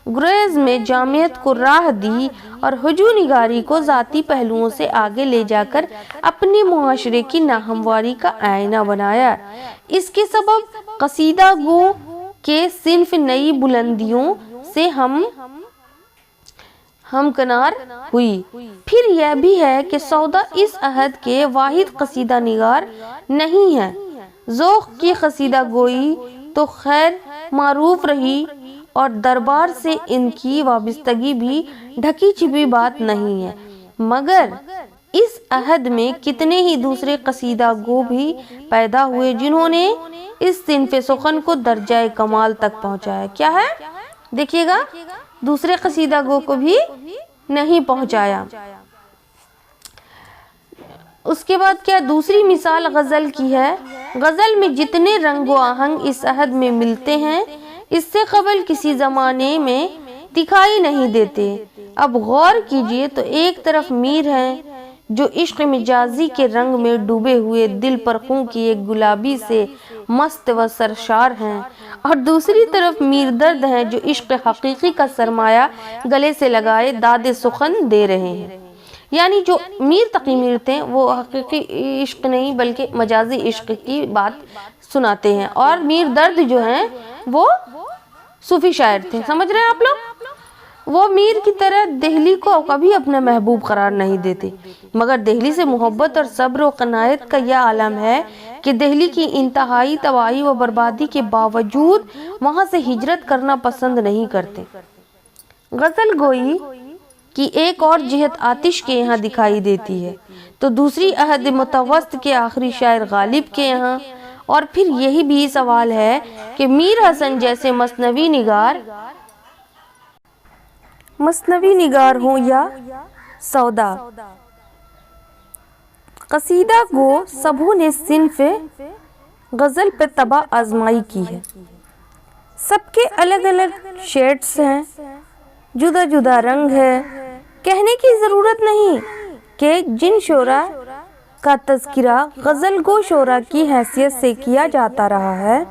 گریز میں جامعیت کو راہ دی اور ہجونگاری کو ذاتی پہلوؤں سے آگے لے جا کر اپنے معاشرے کی ناہمواری کا آئینہ بنایا، اس کے سبب قصیدہ گو کے صنف نئی بلندیوں سے ہمکنار ہوئی. پھر یہ بھی ہے کہ سودا اس عہد کے واحد قصیدہ نگار نہیں ہے. ذوق کی قصیدہ گوئی تو خیر معروف رہی اور دربار سے ان کی وابستگی بھی ڈھکی چھپی بات نہیں ہے، مگر اس عہد میں کتنے ہی دوسرے قصیدہ گو بھی پیدا ہوئے جنہوں نے اس صنف سخن کو درجہ کمال تک پہنچایا۔ کیا ہے دیکھیے گا، دوسرے قصیدہ گو کو بھی نہیں پہنچایا۔ اس کے بعد کیا دوسری مثال غزل کی ہے۔ غزل میں جتنے رنگ و آہنگ اس عہد میں ملتے ہیں اس سے قبل کسی زمانے میں دکھائی نہیں دیتے۔ اب غور کیجئے تو ایک طرف میر ہیں جو عشق مجازی کے رنگ میں ڈوبے ہوئے دل پر خوں کی ایک گلابی سے مست و سرشار ہیں، اور دوسری طرف میر درد ہیں جو عشق حقیقی کا سرمایہ گلے سے لگائے داد سخن دے رہے ہیں۔ یعنی جو میر تقی میر تھے وہ حقیقی عشق نہیں بلکہ مجازی عشق کی بات سناتے ہیں، اور میر درد جو ہیں وہ صوفی شاعر تھے۔ سمجھ رہے ہیں آپ لوگ؟ وہ میر کی طرح دہلی کو کبھی اپنا محبوب قرار نہیں دیتے، مگر دہلی سے محبت اور صبر و قناعت کا یہ عالم ہے کہ دہلی کی انتہائی تباہی و بربادی کے باوجود وہاں سے ہجرت کرنا پسند نہیں کرتے۔ غزل گوئی کی ایک اور جہت آتش کے یہاں دکھائی دیتی ہے تو دوسری عہد متوسط کے آخری شاعر غالب کے یہاں، اور پھر یہی بھی سوال ہے کہ میر حسن جیسے مثنوی نگار ہوں یا سودا قصیدہ گو سبھوں نے صنف غزل پہ طبع آزمائی کی ہے۔ سب کے الگ الگ شیڈز ہیں، جدا جدا رنگ ہے۔ کہنے کی ضرورت نہیں کہ جن شعراء کا تذکرہ غزل گو شعراء کی حیثیت سے کیا جاتا رہا ہے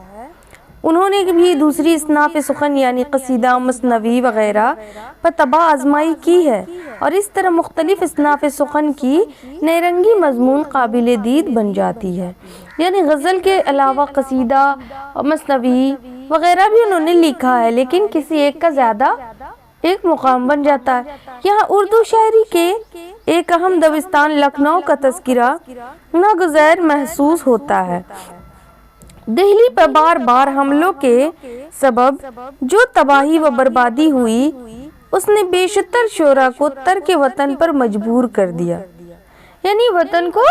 انہوں نے بھی دوسری اصناف سخن یعنی قصیدہ، مثنوی وغیرہ پر طبع آزمائی کی ہے، اور اس طرح مختلف اصناف سخن کی نئی رنگی مضمون قابل دید بن جاتی ہے۔ یعنی غزل کے علاوہ قصیدہ، مثنوی وغیرہ بھی انہوں نے لکھا ہے، لیکن کسی ایک کا زیادہ ایک مقام بن جاتا ہے۔ یہاں اردو شاعری کے ایک اہم دبستان لکھنؤ کا تذکرہ ناگزیر محسوس ہوتا ہے۔ دہلی پر بار بار حملوں کے سبب جو تباہی و بربادی ہوئی اس نے بیشتر شعراء کو ترک وطن پر مجبور کر دیا، یعنی وطن کو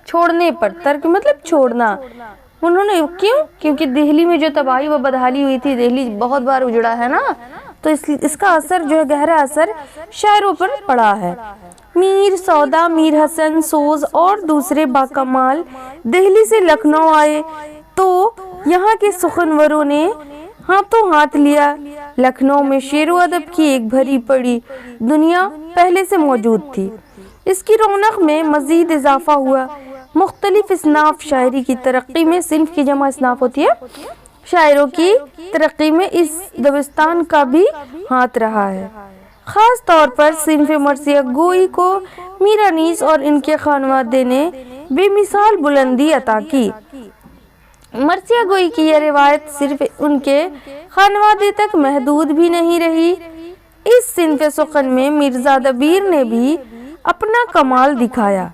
چھوڑنے پر، ترک مطلب چھوڑنا۔ انہوں نے کیونکہ دہلی میں جو تباہی و بدحالی ہوئی تھی، دہلی بہت بار اجڑا ہے نا، تو اس کا اثر جو ہے گہرا اثر شاعروں پر پڑا ہے۔ میر، سودا، میر حسن، سوز اور دوسرے باکمال دہلی سے لکھنؤ آئے تو یہاں کے سخنوروں نے ہاتھوں ہاتھ لیا۔ لکھنؤ میں شعر و ادب کی ایک بھری پڑی دنیا پہلے سے موجود تھی، اس کی رونق میں مزید اضافہ ہوا۔ مختلف اصناف شاعری کی ترقی میں، صنف کی جمع اصناف ہوتی ہے، شاعروں کی ترقی میں اس دبستان کا بھی ہاتھ رہا ہے۔ خاص طور پر صنف مرثیہ گوئی کو میر انیس اور ان کے خانوادے نے بے مثال بلندی عطا کی۔ مرثیہ گوئی کی یہ روایت صرف ان کے خانوادے تک محدود بھی نہیں رہی، اس صنف سخن میں مرزا دبیر نے بھی اپنا کمال دکھایا،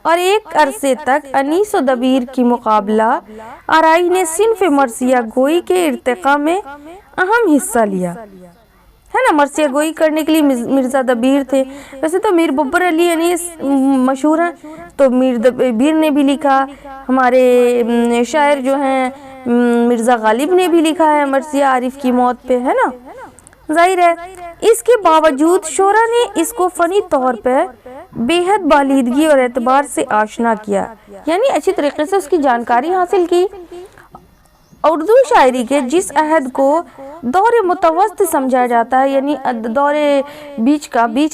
اور ایک عرصے تک انیس و دبیر کی مقابلہ آرائی نے صنف مرثیہ گوئی کے ارتقاء میں اہم حصہ لیا ہے نا۔ مرثیہ گوئی کرنے کے لیے مرزا دبیر تھے، ویسے تو میر ببر علی انیس مشہور ہیں، تو میر دبیر نے بھی لکھا، ہمارے شاعر جو ہیں مرزا غالب نے بھی لکھا ہے مرثیہ عارف کی موت پہ، ہے نا۔ ظاہر ہے اس کے باوجود شعراء نے اس کو فنی طور پر بے حد بالیدگی اور اعتبار سے آشنا کیا، یعنی اچھی طریقے سے اس کی جانکاری حاصل کی۔ اردو شاعری کے جس عہد کو دور متوسط سمجھا جاتا ہے، یعنی دور بیچ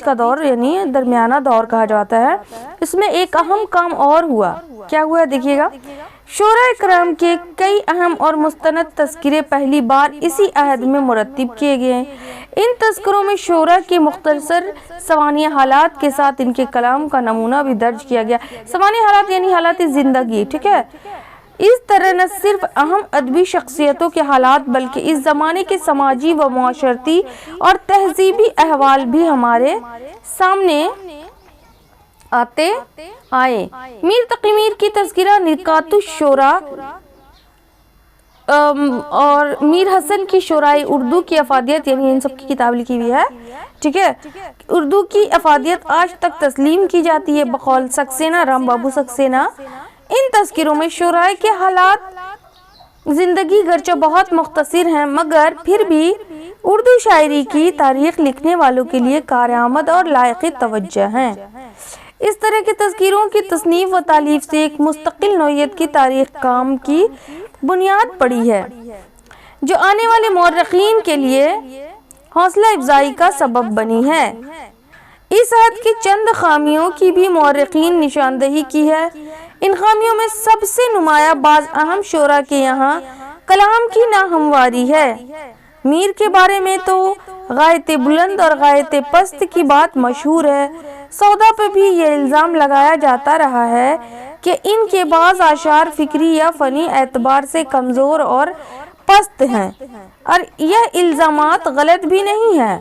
کا دور یعنی درمیانہ دور کہا جاتا ہے، اس میں ایک اہم کام اور ہوا۔ کیا ہوا دیکھیے گا، شعراء کرام کے کئی اہم اور مستند تذکرے پہلی بار اسی عہد میں مرتب کیے گئے۔ ان تذکروں میں شعراء کے مختصر سوانح حالات کے ساتھ ان کے کلام کا نمونہ بھی درج کیا گیا۔ سوانح حالات یعنی حالات زندگی، ٹھیک ہے۔ اس طرح نہ صرف اہم ادبی شخصیتوں کے حالات بلکہ اس زمانے کے سماجی و معاشرتی اور تہذیبی احوال بھی ہمارے سامنے آئے۔ میر تقی میر کی تذکرہ نکات الشعراء اور میر حسن کی شورائے اردو کی افادیت، یعنی ان سب کی کتاب لکھی ہوئی ہے، ٹھیک ہے، اردو کی افادیت آج تک تسلیم کی جاتی ہے بقول سکسینہ، رام بابو سکسینہ۔ ان تذکروں میں شورائے کے حالات زندگی گرچہ بہت مختصر ہیں مگر پھر بھی اردو شاعری کی تاریخ لکھنے والوں کے لیے کارآمد اور لائق توجہ ہیں۔ اس طرح کے تذکیروں کی تصنیف و تالیف سے ایک مستقل نوعیت کی تاریخ کام کی بنیاد پڑی ہے، جو آنے والے مورخین کے لیے حوصلہ افزائی کا سبب بنی ہے۔ اس حد کی چند خامیوں کی بھی مورخین نشاندہی کی ہے۔ ان خامیوں میں سب سے نمایاں بعض اہم شعراء کے یہاں کلام کی ناہمواری ہے۔ میر کے بارے میں تو غایت بلند اور غایت پست کی بات مشہور ہے۔ سودا پہ بھی یہ الزام لگایا جاتا رہا ہے کہ ان کے بعض اشعار فکری یا فنی اعتبار سے کمزور اور پست ہیں، اور یہ الزامات غلط بھی نہیں ہیں۔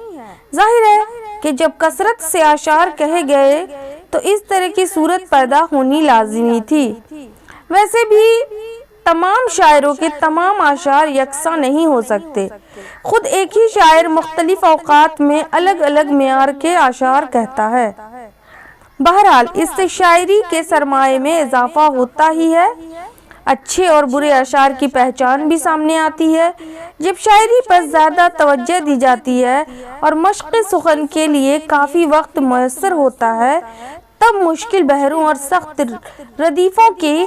ظاہر ہے کہ جب کثرت سے اشعار کہے گئے تو اس طرح کی صورت پیدا ہونی لازمی تھی۔ ویسے بھی تمام شاعروں کے تمام اشعار یکساں نہیں ہو سکتے۔ خود ایک ہی شاعر مختلف اوقات میں الگ الگ معیار کے اشعار کہتا ہے۔ بہرحال اس سے شاعری کے سرمایہ میں اضافہ ہوتا ہی ہے، اچھے اور برے اشعار کی پہچان بھی سامنے آتی ہے۔ جب شاعری پر زیادہ توجہ دی جاتی ہے اور مشق سخن کے لیے کافی وقت میسر ہوتا ہے تب مشکل بحروں اور سخت ردیفوں کی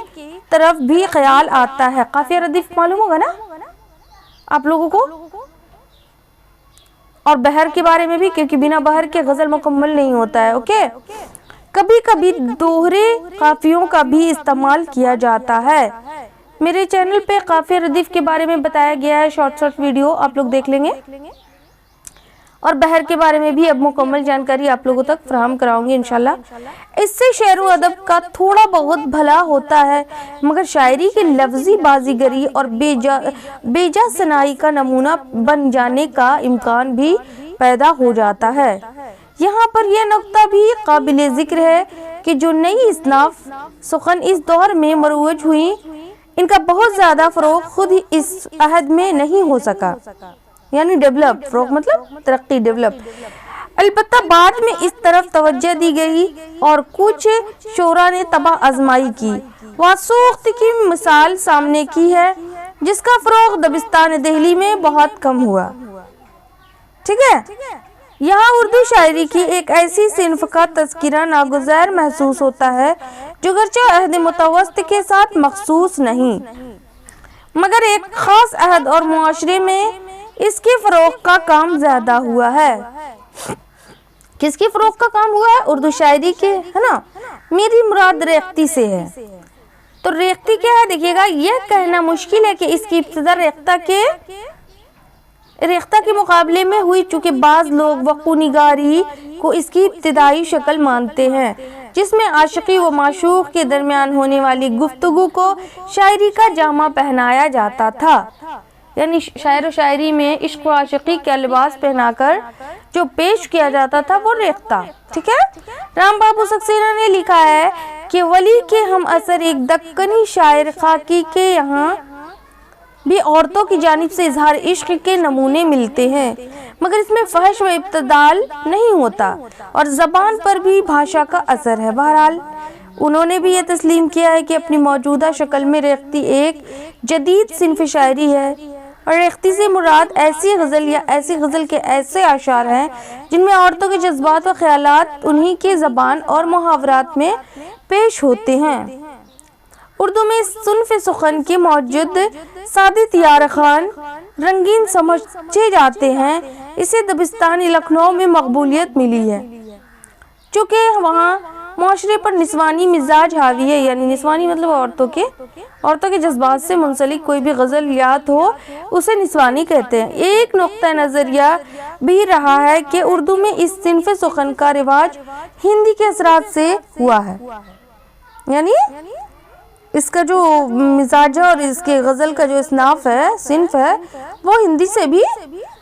طرف بھی خیال آتا ہے۔ قافیہ ردیف معلوم ہوگا نا آپ لوگوں کو، اور بحر کے بارے میں بھی، کیونکہ بنا بحر کے غزل مکمل نہیں ہوتا ہے۔ اوکے، کبھی کبھی دوہرے قافیوں کا بھی استعمال کیا جاتا ہے۔ میرے چینل پہ قافیہ ردیف کے بارے میں بتایا گیا ہے، شارٹ ویڈیو آپ لوگ دیکھ لیں گے، اور بحر کے بارے میں بھی اب مکمل جانکاری آپ لوگوں تک فراہم کراؤں گی انشاءاللہ۔ اس سے شعر و ادب کا تھوڑا بہت بھلا ہوتا ہے مگر شاعری کی لفظی بازیگری اور بے جا صناعی کا نمونہ بن جانے کا امکان بھی پیدا ہو جاتا ہے۔ یہاں پر یہ نقطہ بھی قابل ذکر ہے کہ جو نئی اصناف سخن اس دور میں مروج ہوئی ان کا بہت زیادہ فروغ خود ہی اس عہد میں نہیں ہو سکا، یعنی ڈیولپ، فروغ مطلب ترقی، ڈیولپ۔ البتہ بعد میں اس طرف توجہ دی گئی اور کچھ شعراء نے تباہ آزمائی کی۔ واسوخت کی مثال سامنے کی ہے جس کا فروغ دبستان دہلی میں بہت کم ہوا، ٹھیک ہے۔ یہاں اردو شاعری کی ایک ایسی صنف کا تذکرہ ناگزیر محسوس ہوتا ہے جو گرچہ عہد متوسط کے ساتھ مخصوص نہیں مگر ایک خاص عہد اور معاشرے میں اس کے فروغ کا کام زیادہ ہوا ہے۔ کس کے فروغ کا کام ہوا ہے؟ اردو شاعری کے، ہے نا۔ میری مراد ریختہ سے ہے۔ تو ریختہ کیا ہے دیکھیے گا، یہ کہنا مشکل ہے کہ اس کی ابتدا ریختہ کے مقابلے میں ہوئی، چونکہ بعض لوگ وقوع نگاری کو اس کی ابتدائی شکل مانتے ہیں جس میں عاشقی و معشوق کے درمیان ہونے والی گفتگو کو شاعری کا جامہ پہنایا جاتا تھا، یعنی شاعر و شاعری میں عشق و عاشقی کا لباس پہنا کر جو پیش کیا جاتا تھا وہ ریختہ، ٹھیک ہے۔ رام بابو سکسینہ نے لکھا ہے کہ ولی کے ہم اثر ایک دکنی شاعر خاکی کے یہاں بھی عورتوں کی جانب سے اظہار عشق کے نمونے ملتے ہیں مگر اس میں فحش و ابتذال نہیں ہوتا اور زبان پر بھی بھاشا کا اثر ہے۔ بہرحال انہوں نے بھی یہ تسلیم کیا ہے کہ اپنی موجودہ شکل میں ریختہ ایک جدید صنف شاعری ہے، اور ریختہ سے مراد ایسی غزل یا ایسی غزل کے ایسے اشعار ہیں جن میں عورتوں کے جذبات و خیالات انہی کے زبان اور محاورات میں پیش ہوتے ہیں۔ اردو میں صنف سخن کے موجود سعادت یار خان رنگین سمجھے جاتے ہیں۔ اسے دبستانی لکھنؤ میں مقبولیت ملی ہے چونکہ وہاں معاشرے پر نسوانی مزاج حاوی ہے، یعنی نسوانی مطلب عورتوں کے جذبات سے منسلک کوئی بھی غزل یاد ہو اسے نسوانی کہتے ہیں۔ ایک نقطہ نظریہ بھی رہا ہے کہ اردو میں اس صنف سخن کا رواج ہندی کے اثرات سے ہوا ہے، یعنی اس کا جو مزاج ہے اور اس کے غزل کا جو اصناف ہے، صنف ہے، وہ ہندی سے بھی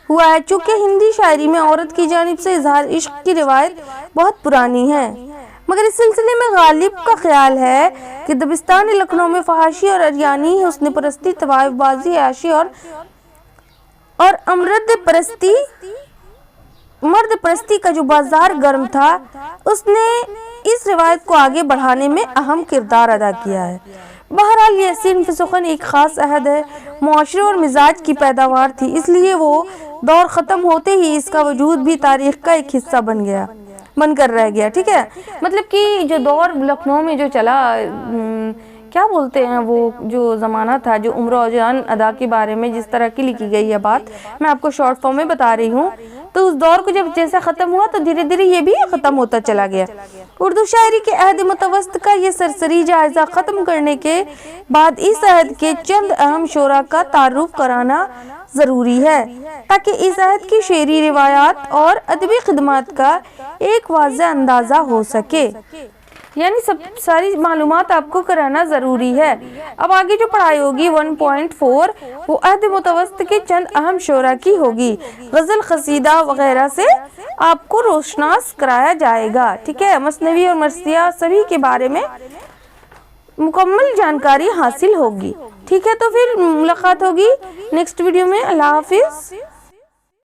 ہوا ہے، چونکہ ہندی شاعری میں عورت کی جانب سے اظہار عشق کی روایت بہت پرانی ہے مگر اس سلسلے میں غالب کا خیال ہے کہ دبستان لکھنؤ میں فحاشی اور اریانی، حسن پرستی، طوائف بازی، عیاشی اور مرد پرستی کا جو بازار گرم تھا، اس نے اس روایت کو آگے بڑھانے میں اہم کردار ادا کیا ہے۔ بہرحال یہ سین فسوقاً ایک خاص عہد ہے، معاشرے اور مزاج کی پیداوار تھی، اس لیے وہ دور ختم ہوتے ہی اس کا وجود بھی تاریخ کا ایک حصہ بن کر رہ گیا۔ ٹھیک ہے، مطلب کہ جو دور لکھنؤ میں جو چلا، کیا بولتے ہیں وہ جو زمانہ تھا، جو امراء جان ادا کے بارے میں جس طرح کی لکھی گئی ہے بات، میں آپ کو شارٹ فارم میں بتا رہی ہوں، تو اس دور کو جب جیسے ختم ہوا تو دھیرے دھیرے یہ بھی ختم ہوتا چلا گیا۔ اردو شاعری کے عہد متوسط کا یہ سرسری جائزہ ختم کرنے کے بعد اس عہد کے چند اہم شعراء کا تعارف کرانا ضروری ہے، تاکہ اس عہد کی شعری روایات اور ادبی خدمات کا ایک واضح اندازہ ہو سکے۔ یعنی ساری معلومات آپ کو کرانا ضروری ہے۔ اب آگے جو پڑھائی ہوگی 1.4 وہ عہد متوسط کے چند اہم شعراء کی ہوگی، غزل، قصیدہ وغیرہ سے آپ کو روشناس کرایا جائے گا۔ ٹھیک ہے، مثنوی اور مرثیہ سبھی کے بارے میں مکمل جانکاری حاصل ہوگی۔ ٹھیک ہے، تو پھر ملاقات ہوگی نیکسٹ ویڈیو میں۔ اللہ حافظ۔